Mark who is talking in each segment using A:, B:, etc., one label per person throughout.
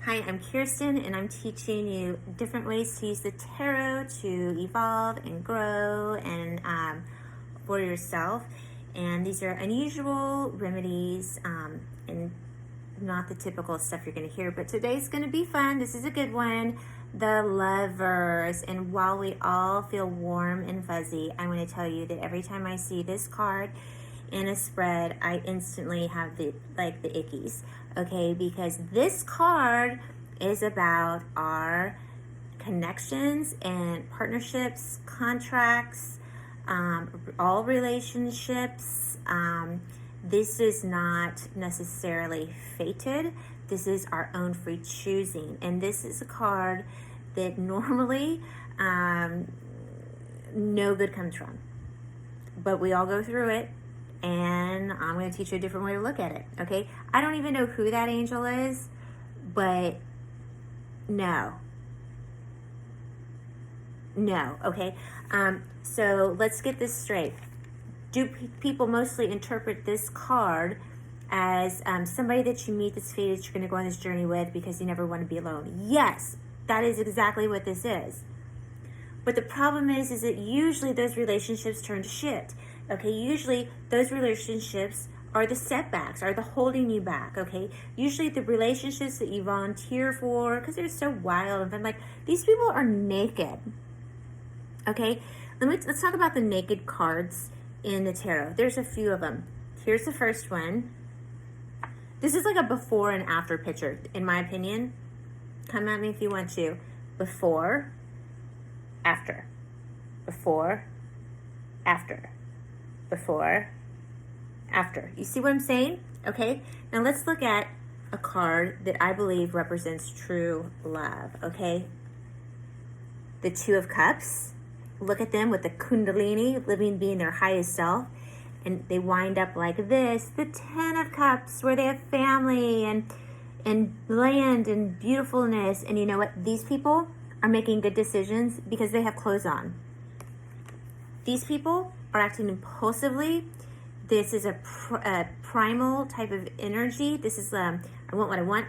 A: Hi, I'm Kirsten, and I'm teaching you different ways to use the tarot to evolve and grow and for yourself. And these are unusual remedies and not the typical stuff you're going to hear, but today's going to be fun. This is a good one. The Lovers. And while we all feel warm and fuzzy, I want to tell you that every time I see this card in a spread, I instantly have the ickies, okay? Because this card is about our connections and partnerships, contracts, all relationships. This is not necessarily fated. This is our own free choosing. And this is a card that normally no good comes from. But we all go through it. And I'm going to teach you a different way to look at it, okay? I don't even know who that angel is, but no, okay? So let's get this straight. Do people mostly interpret this card as somebody that you meet that's fated that you're going to go on this journey with because you never want to be alone? Yes, that is exactly what this is. But the problem is that usually those relationships turn to shit. Okay, usually those relationships are the setbacks, are the holding you back, okay? Usually the relationships that you volunteer for, because they're so wild and fun, like, these people are naked, okay? Let's talk about the naked cards in the tarot. There's a few of them. Here's the first one. This is like a before and after picture, in my opinion. Come at me if you want to. Before, after. Before, after. Before, after. You see what I'm saying? Okay, now let's look at a card that I believe represents true love, okay? The Two of Cups. Look at them with the Kundalini, living being their highest self, and they wind up like this. The Ten of Cups, where they have family and land and beautifulness. And you know what? These people are making good decisions because they have clothes on. These people are acting impulsively. This is a primal type of energy. This is, I want what I want.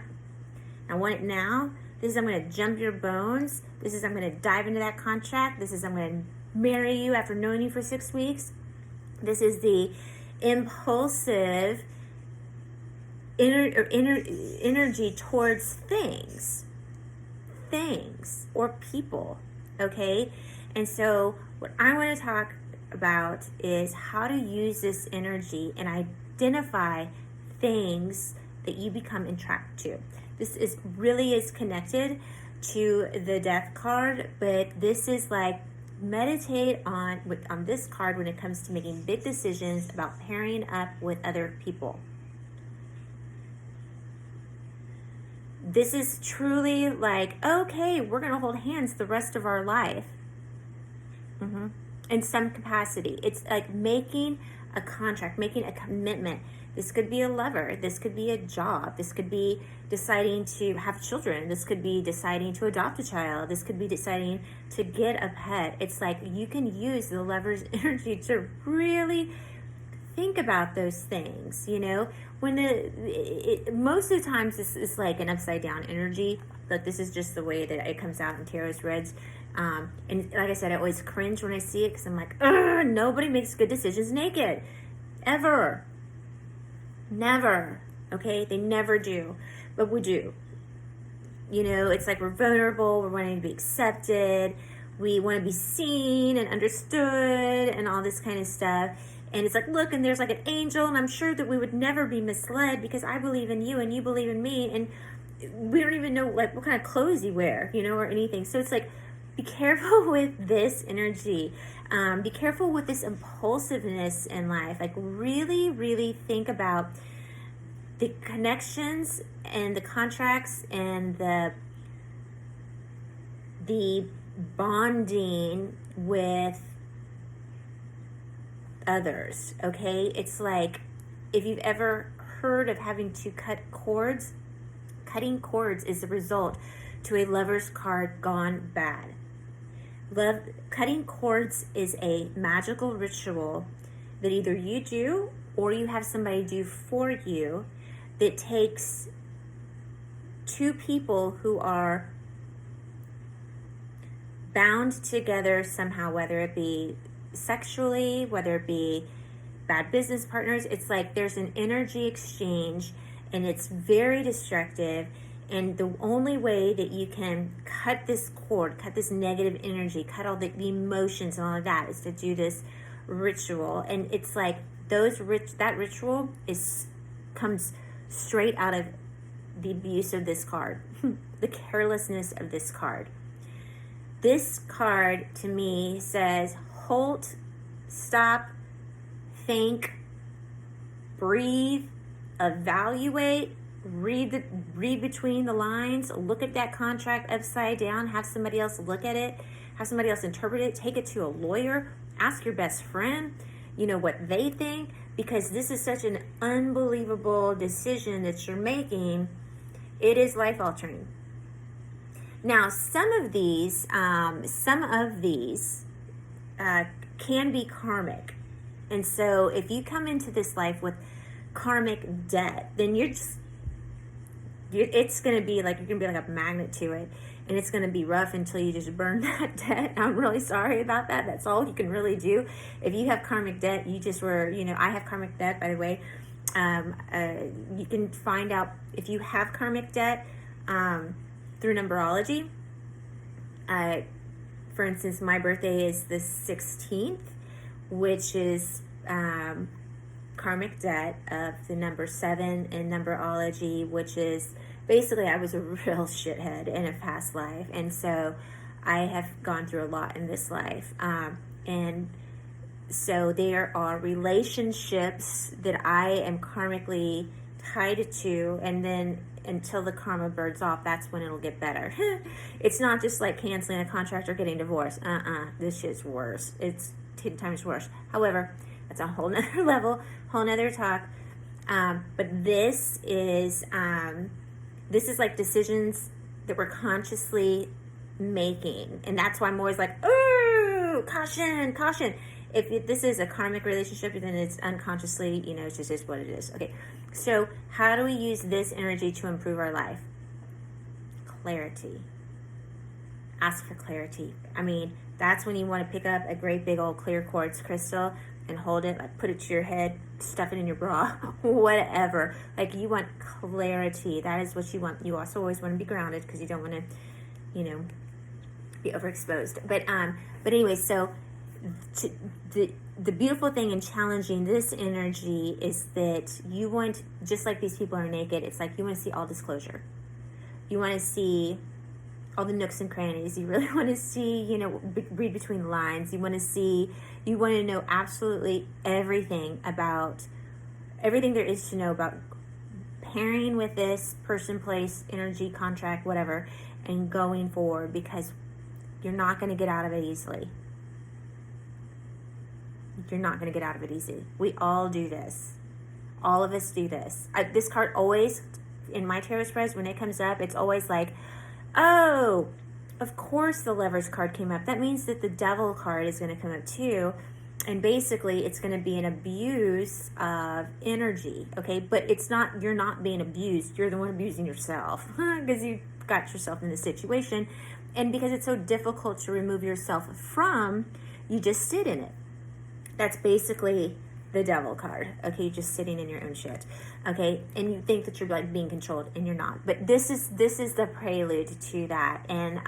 A: I want it now. This is, I'm going to jump your bones. This is, I'm going to dive into that contract. This is, I'm going to marry you after knowing you for 6 weeks. This is the impulsive energy towards things or people, okay? And so what I want to talk about is how to use this energy and identify things that you become entrapped to. This is really is connected to the Death card, but this is like meditate on this card when it comes to making big decisions about pairing up with other people. This is truly like, okay, we're going to hold hands the rest of our life. In some capacity. It's like making a contract, making a commitment. This could be a lover. This could be a job. This could be deciding to have children. This could be deciding to adopt a child. This could be deciding to get a pet. It's like you can use the Lover's energy to really think about those things, you know? When most of the times this is like an upside down energy, but this is just the way that it comes out in tarot spreads. And like I said, I always cringe when I see it because I'm like, nobody makes good decisions naked. Ever. Never. Okay? They never do. But we do. You know, it's like we're vulnerable. We're wanting to be accepted. We want to be seen and understood and all this kind of stuff. And it's like, look, and there's like an angel, and I'm sure that we would never be misled because I believe in you and you believe in me. And we don't even know like what kind of clothes you wear, you know, or anything. So it's like, be careful with this energy. Be careful with this impulsiveness in life. Like really, really think about the connections and the contracts and the bonding with others, okay? It's like if you've ever heard of having to cut cords, cutting cords is the result to a lover's card gone bad. Cutting cords is a magical ritual that either you do or you have somebody do for you that takes two people who are bound together somehow, whether it be sexually, whether it be bad business partners. It's like there's an energy exchange, and it's very destructive. And the only way that you can cut this cord, cut this negative energy, cut all the emotions and all of that, is to do this ritual. And it's like that ritual comes straight out of the abuse of this card, the carelessness of this card. This card to me says halt, stop, think, breathe, evaluate, read between the lines, look at that contract upside down, have somebody else look at it, have somebody else interpret it, take it to a lawyer, ask your best friend, what they think, because this is such an unbelievable decision that you're making. It is life altering. Now, some of these can be karmic. And so if you come into this life with karmic debt, then it's going to be like, you're going to be like a magnet to it. And it's going to be rough until you just burn that debt. I'm really sorry about that. That's all you can really do. If you have karmic debt, you just were, I have karmic debt, by the way. You can find out if you have karmic debt through numerology. For instance, my birthday is the 16th, which is karmic debt of the number 7 in numerology, which is basically I was a real shithead in a past life. And so I have gone through a lot in this life. And so there are relationships that I am karmically tied to, and then until the karma burns off, that's when it'll get better. It's not just like canceling a contract or getting divorced. This shit's worse. It's 10 times worse. However, that's a whole nother level, whole nother talk. But this is like decisions that we're consciously making. And that's why I'm always like, ooh, caution, caution. If this is a karmic relationship, then it's unconsciously, it's just what it is. Okay, so how do we use this energy to improve our life? Clarity. Ask for clarity. I mean, that's when you want to pick up a great big old clear quartz crystal and hold it, like put it to your head, stuff it in your bra, whatever. Like, you want clarity. That is what you want. You also always want to be grounded because you don't want to, be overexposed. But anyway, so the beautiful thing in challenging this energy is that you want, just like these people are naked, it's like you want to see all disclosure. You want to see all the nooks and crannies. You really want to see, read between the lines. You want to know absolutely everything there is to know about pairing with this person, place, energy, contract, whatever, and going forward, because you're not going to get out of it easily. You're not going to get out of it easy. We all do this. All of us do this. This card always, in my tarot spreads, when it comes up, it's always like, oh, of course the Lovers card came up. That means that the Devil card is going to come up too. And basically, it's going to be an abuse of energy, okay? But it's not, you're not being abused. You're the one abusing yourself because you got yourself in this situation. And because it's so difficult to remove yourself from, you just sit in it. That's basically the Devil card, okay? You're just sitting in your own shit, okay? And you think that you're like being controlled, and you're not. But this is the prelude to that. And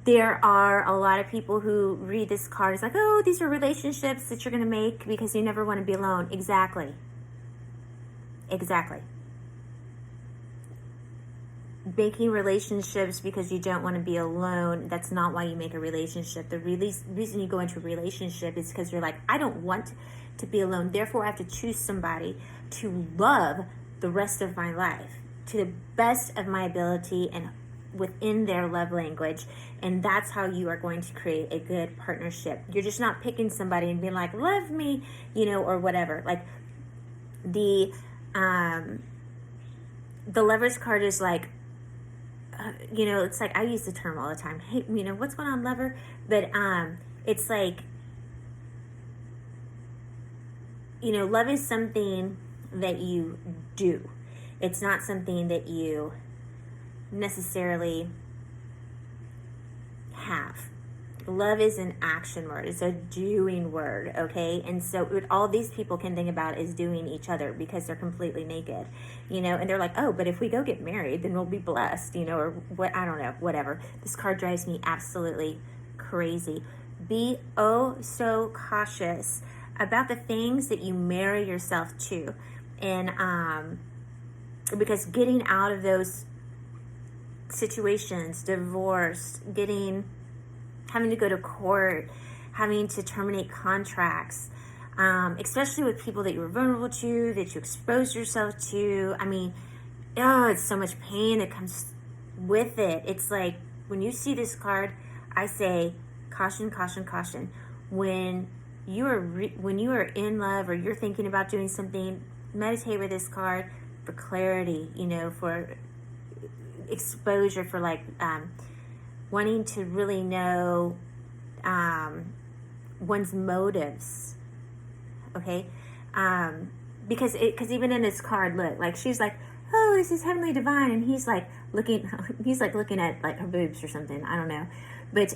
A: there are a lot of people who read this card. It's like, oh, these are relationships that you're going to make because you never want to be alone. Exactly. Making relationships because you don't want to be alone, that's not why you make a relationship. The reason you go into a relationship is because you're like, I don't want to be alone. Therefore, I have to choose somebody to love the rest of my life to the best of my ability and within their love language. And that's how you are going to create a good partnership. You're just not picking somebody and being like, love me, or whatever. Like the Lovers card is like, it's like, I use the term all the time. Hey, what's going on, lover? But it's like, love is something that you do. It's not something that you necessarily have. Love is an action word. It's a doing word, okay? And so what all these people can think about is doing each other because they're completely naked, you know? And they're like, oh, but if we go get married, then we'll be blessed, you know, or what, I don't know, whatever. This card drives me absolutely crazy. Be oh so cautious about the things that you marry yourself to. And because getting out of those situations, divorce, having to go to court, having to terminate contracts, especially with people that you were vulnerable to, that you exposed yourself to. I mean, oh, it's so much pain that comes with it. It's like, when you see this card, I say, caution, caution, caution. When you are in love or you're thinking about doing something, meditate with this card for clarity, you know, for exposure, for like, wanting to really know one's motives, okay? Because even in this card, look, like she's like, oh, this is heavenly divine, and he's like looking at like her boobs or something, I don't know, but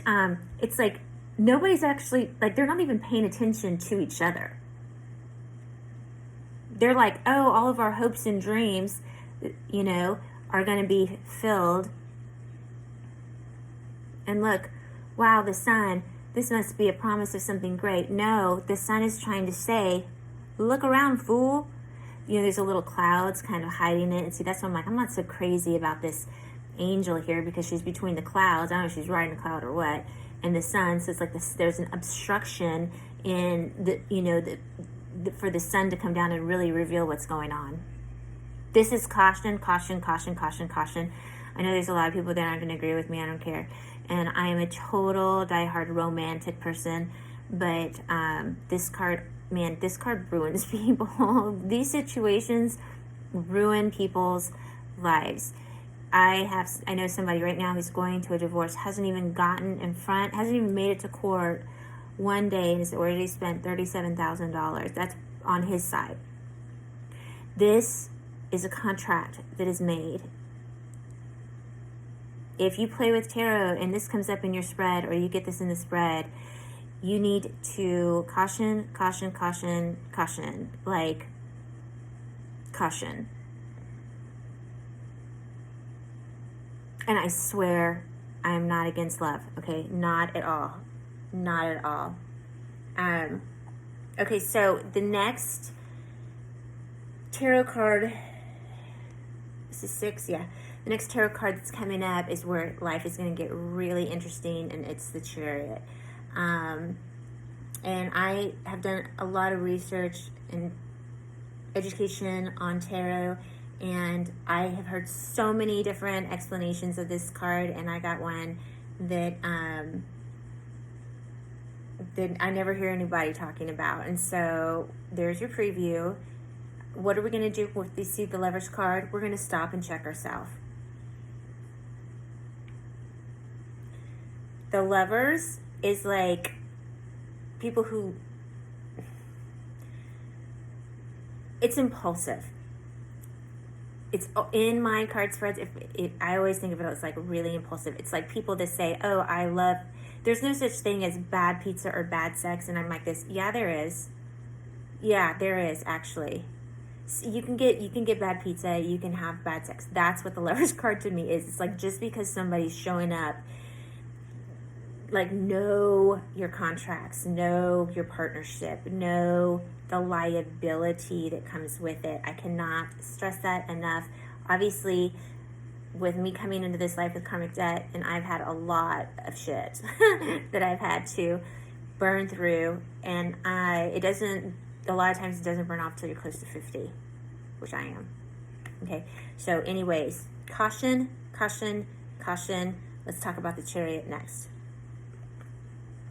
A: it's like nobody's actually, like, they're not even paying attention to each other. They're like, oh, all of our hopes and dreams, you know, are going to be filled. And look, wow, the sun, this must be a promise of something great. No, the sun is trying to say, look around, fool. You know, there's a little clouds kind of hiding it. And see, that's why I'm like, I'm not so crazy about this angel here, because she's between the clouds. I don't know if she's riding a cloud or what. And the sun, so it's like this, there's an obstruction in the, you know, for the sun to come down and really reveal what's going on. This is caution, caution, caution, caution, caution. I know there's a lot of people that aren't going to agree with me. I don't care. And I am a total diehard romantic person. But this card, man, this card ruins people. These situations ruin people's lives. I know somebody right now who's going to a divorce, hasn't even gotten in front, hasn't even made it to court one day, and has already spent $37,000. That's on his side. This is a contract that is made. If you play with tarot and this comes up in your spread, or you get this in the spread, you need to caution, caution, caution, caution. Like, caution. And I swear, I am not against love, okay? Not at all. Not at all. Okay, so the next tarot card, this is 6, yeah. The next tarot card that's coming up is where life is going to get really interesting, and it's the Chariot. And I have done a lot of research and education on tarot, and I have heard so many different explanations of this card, and I got one that I never hear anybody talking about. And so there's your preview. What are we going to do if we see the Lovers card? We're going to stop and check ourselves. The Lovers is like people who, it's impulsive. It's in my card spreads. If I always think of it as like really impulsive. It's like people that say, oh, I love, there's no such thing as bad pizza or bad sex. And I'm like this, yeah, there is. Yeah, there is actually. So you can get bad pizza, you can have bad sex. That's what the Lovers card to me is. It's like, just because somebody's showing up, like, know your contracts, know your partnership, know the liability that comes with it. I cannot stress that enough. Obviously, with me coming into this life with karmic debt, and I've had a lot of shit that I've had to burn through, and a lot of times it doesn't burn off till you're close to 50, which I am. Okay, so anyways, caution, caution, caution. Let's talk about the Chariot next.